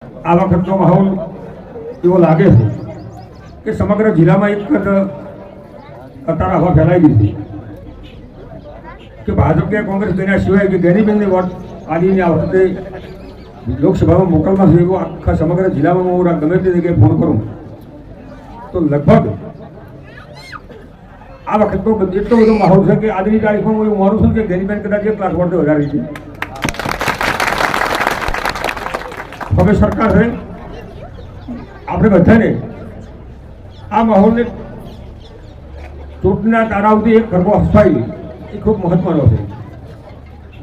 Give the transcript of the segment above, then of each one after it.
આ વખતનો માહોલ એવો લાગે છે કે સમગ્ર જિલ્લામાં એક જ કતાર હવા ફેલાઈ ગઈ છે કે ભાજપ કે કોંગ્રેસ તેના સિવાય કે ગેનીબેનની વોટ આદિની આ વખતે લોકસભામાં મોકલવા છે એવું આખા સમગ્ર જિલ્લામાં હું ગમે તે જગ્યાએ ફોન કરું તો લગભગ આ વખતનો એટલો બધો માહોલ છે કે આજની તારીખમાં હું એવું માનું છું કે ગેનીબેન કદાચ 1 લાખ વોટથી વધારે છે. હવે સરકાર છે આપણે બધાને આ માહોલને ચૂંટણીના તારાવથી એક ગરબો હસવાઈ એ ખૂબ મહત્વનો છે.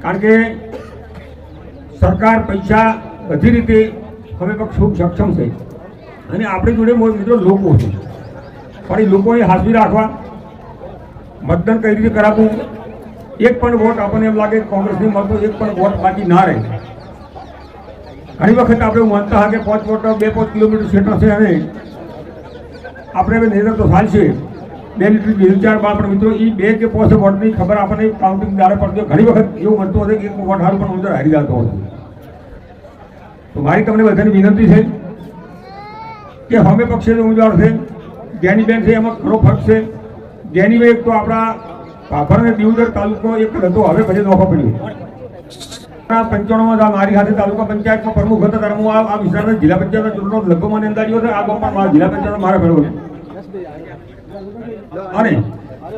કારણ કે સરકાર પૈસા બધી રીતે હવે ખૂબ સક્ષમ છે અને આપણી જોડે મિત્રો લોકો છે પણ એ લોકોને હાજરી રાખવા મતદાન કઈ રીતે કરાવવું એક પણ વોટ આપણને એમ લાગે કોંગ્રેસની મળતો એક પણ વોટ બાકી ના રહે. ઘણી વખત આપણે માનતા હા કે 5 વોટ 2-5 કિલોમીટર ક્ષેત્ર છે અને આપણે નજર તો ચાલશે 2 લીટર 2-4 બાર પણ મિત્રો એ 2 કે 5 વોટની ખબર આપણને કાઉન્ટિંગ દાડે પડતી ઘણી વખત એવું બનતું હતું કે એક વોટ હાલ પણ અંદર હારી જતો હતો. તો મારી તમને બધાની વિનંતી છે કે અમે પક્ષે ઉમેદવાર છે જ્ઞાનીબેન છે એમાં ઘણો ફરક છે. જ્ઞાનીબેન એક તો આપણા ભાભર અને દિયોદર તાલુકો એક હતો હવે પછી નોખો પડ્યો 95માં મારી સાથે તાલુકા પંચાયતમાં પ્રમુખ હતો ત્યારે હું આ વિસ્તારના જિલ્લા પંચાયતના ચૂંટણીનો લગભગ મને અંદાજો છે આ ગામ પણ મારા જિલ્લા પંચાયત મારે ભેળો છે અને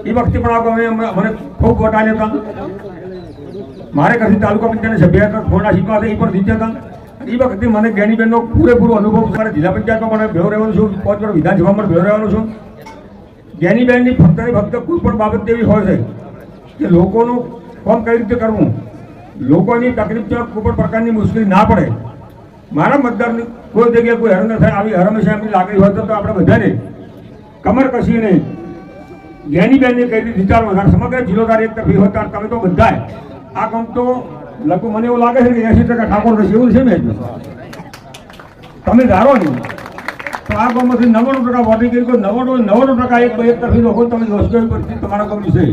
એ વખતે પણ આ ગામે મને ખૂબ વોટ આપ્યા હતા. મારે કદી તાલુકા પંચાયતના સભ્ય હતા થોડા સીટમાં હતા એ પણ જીત્યા હતા. એ વખતે મને જ્ઞાનીબેનનો પૂરેપૂરો અનુભવ મારે જિલ્લા પંચાયતમાં મને ભેળો રહેવાનું છું 5 વાર વિધાનસભામાં ભેળો રહેવાનું છું. જ્ઞાનીબેનની ફક્ત કોઈ પણ બાબત એવી હોય છે કે લોકોનું કામ કઈ રીતે કરવું લોકોની તકલીફ કોઈ પણ પ્રકારની મુશ્કેલી ના પડે મારા મતદારની કોઈ જગ્યાએ કોઈ હેરાન ન થાય આવી હંમેશા એમની લાગણી હોય તો આપણે બધાને કમર કસીને જ્ઞાનીબેનને કઈ રીતે વિચારવા સમગ્ર જિલ્લોદાર એક તરફી હોય તમે તો બધા આ કામ તો લગભગ મને એવું લાગે છે કે 80% ઠાકોર રહેશે એવું છે મેં તમે ધારો નહીં તો આ ગામમાંથી 99% વોટિંગ કરી 99% એક તરફી લોકો તમે દોસ્તો પરથી તમારા ગામની છે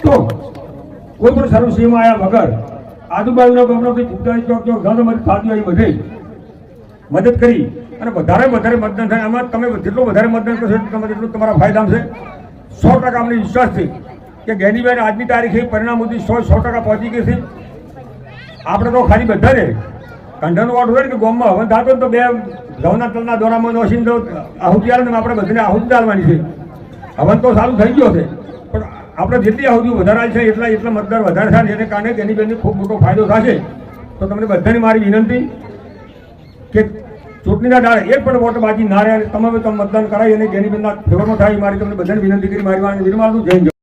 તો કોઈ પણ સર્વસીમાં આવ્યા વગર આજુબાજુના ગામડાથી 45 ચોક ઘણો ખાતી હોય બધે મદદ કરી અને વધારે મતદાન થાય આમાં તમે જેટલું વધારે મતદાન કરશો તમે એટલું તમારા ફાયદા છે. 100% અમને વિશ્વાસ છે કે જ્ઞાનીબેન આજની તારીખે પરિણામ સુધી 100% પહોંચી ગઈ છે. આપણે તો ખાલી બધાને કંઠનો વાટ હોય કે ગામમાં હવન થતો તો 2 ઘઉંના તલના દોરામાં નોસીને તો આહુતિ આવે ને આપણે બધાને આહુતિ ચાલવાની છે. હવન તો સારું થઈ ગયો છે પણ આપણે જેટલી આહુતિ વધારે છે એટલા મતદાર વધારે થાય જેને કારણે જ્ઞાનીબેનને ખૂબ મોટો ફાયદો થશે. તો તમને બધાની મારી વિનંતી કે ચૂંટણીના દાડે એક પણ વોટ બાકી ના રહે તમે મતદાન કરાવી અને જ્ઞાનીબેનના ફેવરમાં થાય મારી તમને બધાની વિનંતી કરી મારી વિનંતી જય